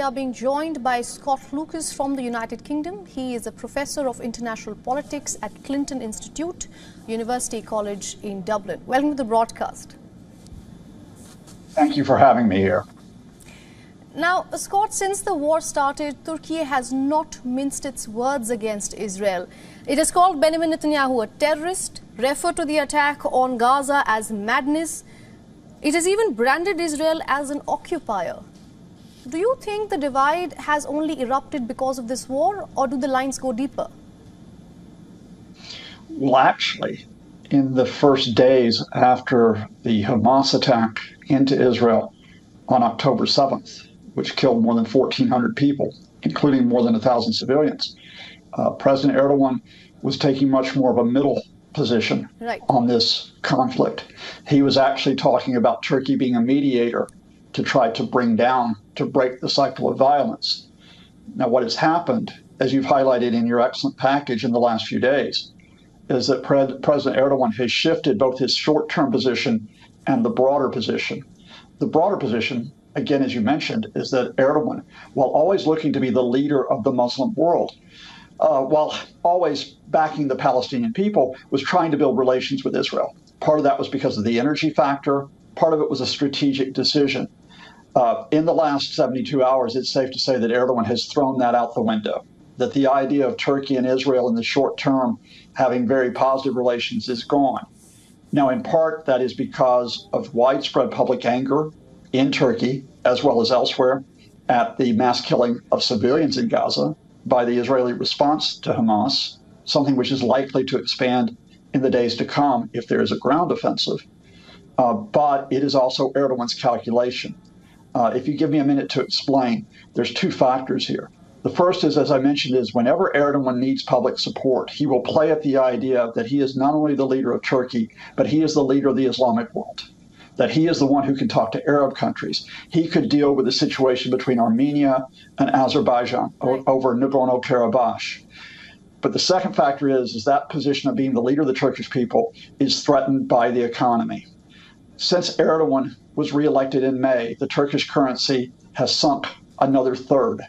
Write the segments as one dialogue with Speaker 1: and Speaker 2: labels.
Speaker 1: are being joined by Scott Lucas from the United Kingdom. He is a professor of international politics at Clinton Institute, University College in Dublin. Welcome to the broadcast.
Speaker 2: Thank you for having me here.
Speaker 1: Now, Scott, since the war started, Turkey has not minced its words against Israel. It has called Benjamin Netanyahu a terrorist, referred to the attack on Gaza as madness. It has even branded Israel as an occupier. Do you think the divide has only erupted because of this war, or do the lines go deeper?
Speaker 2: Well, actually, in the first days after the Hamas attack into Israel on October 7th, which killed more than 1,400 people, including more than 1,000 civilians, President Erdogan was taking much more of a middle position on this conflict. He was actually talking about Turkey being a mediator to try to break the cycle of violence. Now, what has happened, as you've highlighted in your excellent package in the last few days, is that President Erdogan has shifted both his short-term position and the broader position. The broader position, again, as you mentioned, is that Erdogan, while always looking to be the leader of the Muslim world, while always backing the Palestinian people, was trying to build relations with Israel. Part of that was because of the energy factor. Part of it was a strategic decision. In the last 72 hours, it's safe to say that Erdogan has thrown that out the window, that the idea of Turkey and Israel in the short term having very positive relations is gone. Now, in part, that is because of widespread public anger in Turkey, as well as elsewhere, at the mass killing of civilians in Gaza by the Israeli response to Hamas, something which is likely to expand in the days to come if there is a ground offensive. But it is also Erdogan's calculation. If you give me a minute to explain, there's two factors here. The first is, as I mentioned, is whenever Erdogan needs public support, he will play at the idea that he is not only the leader of Turkey, but he is the leader of the Islamic world, that he is the one who can talk to Arab countries. He could deal with the situation between Armenia and Azerbaijan over Nagorno-Karabakh. But the second factor is that position of being the leader of the Turkish people is threatened by the economy. Since Erdogan was reelected in May, the Turkish currency has sunk another third.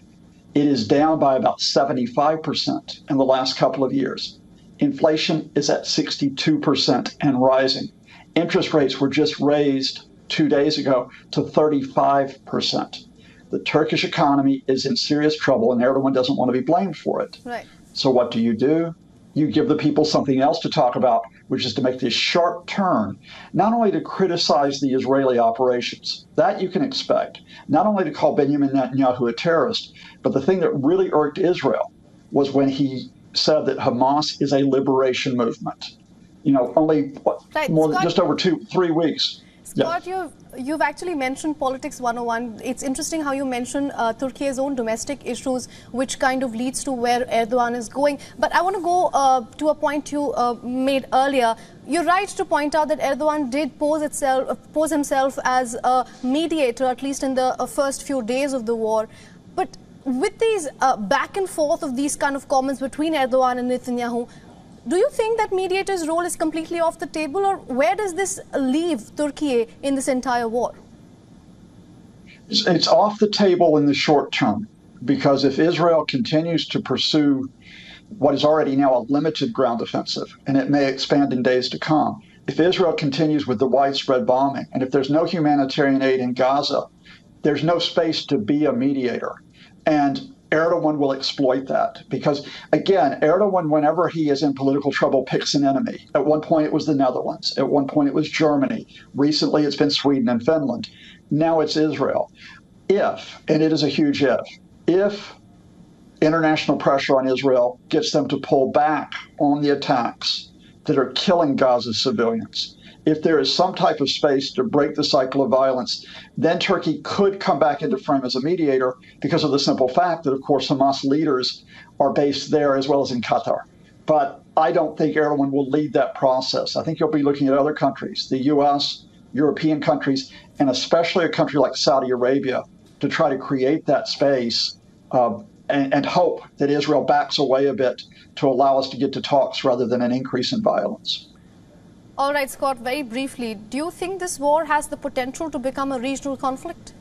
Speaker 2: It is down by about 75% in the last couple of years. Inflation is at 62% and rising. Interest rates were just raised 2 days ago to 35%. The Turkish economy is in serious trouble, and Erdogan doesn't want to be blamed for it. So what do? You give the people something else to talk about, which is to make this sharp turn, not only to criticize the Israeli operations, that you can expect, not only to call Benjamin Netanyahu a terrorist, but the thing that really irked Israel was when he said that Hamas is a liberation movement. You know, only just over 3 weeks.
Speaker 1: Scott, you've actually mentioned Politics 101. It's interesting how you mention Turkey's own domestic issues, which kind of leads to where Erdogan is going. But I want to go to a point you made earlier. You're right to point out that Erdogan did pose himself as a mediator, at least in the first few days of the war. But with these back and forth of these kind of comments between Erdogan and Netanyahu, do you think that mediator's role is completely off the table, or where does this leave Turkey in this entire war?
Speaker 2: It's off the table in the short term, because if Israel continues to pursue what is already now a limited ground offensive, and it may expand in days to come, if Israel continues with the widespread bombing, and if there's no humanitarian aid in Gaza, there's no space to be a mediator. And Erdogan will exploit that because, again, Erdogan, whenever he is in political trouble, picks an enemy. At one point, it was the Netherlands. At one point, it was Germany. Recently, it's been Sweden and Finland. Now it's Israel. If, and it is a huge if international pressure on Israel gets them to pull back on the attacks that are killing Gaza's civilians, if there is some type of space to break the cycle of violence, then Turkey could come back into frame as a mediator because of the simple fact that, of course, Hamas leaders are based there as well as in Qatar. But I don't think Erdogan will lead that process. I think he'll be looking at other countries, the U.S., European countries, and especially a country like Saudi Arabia to try to create that space and hope that Israel backs away a bit to allow us to get to talks rather than an increase in violence.
Speaker 1: All right, Scott, very briefly, do you think this war has the potential to become a regional conflict?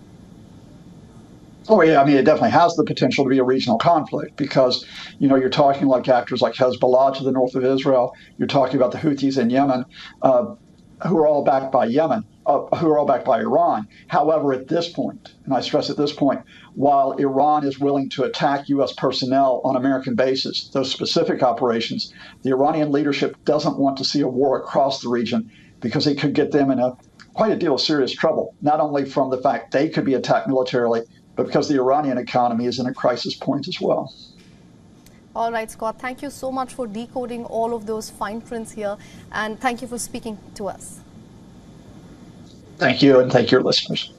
Speaker 2: Oh yeah, I mean, it definitely has the potential to be a regional conflict because, you're talking like actors like Hezbollah to the north of Israel. You're talking about the Houthis in Yemen, who are all backed by who are all backed by Iran. However, at this point, and I stress at this point, while Iran is willing to attack U.S. personnel on American bases, those specific operations, the Iranian leadership doesn't want to see a war across the region because it could get them in quite a deal of serious trouble, not only from the fact they could be attacked militarily, but because the Iranian economy is in a crisis point as well.
Speaker 1: All right, Scott, thank you so much for decoding all of those fine prints here, and thank you for speaking to us.
Speaker 2: Thank you, and thank your listeners.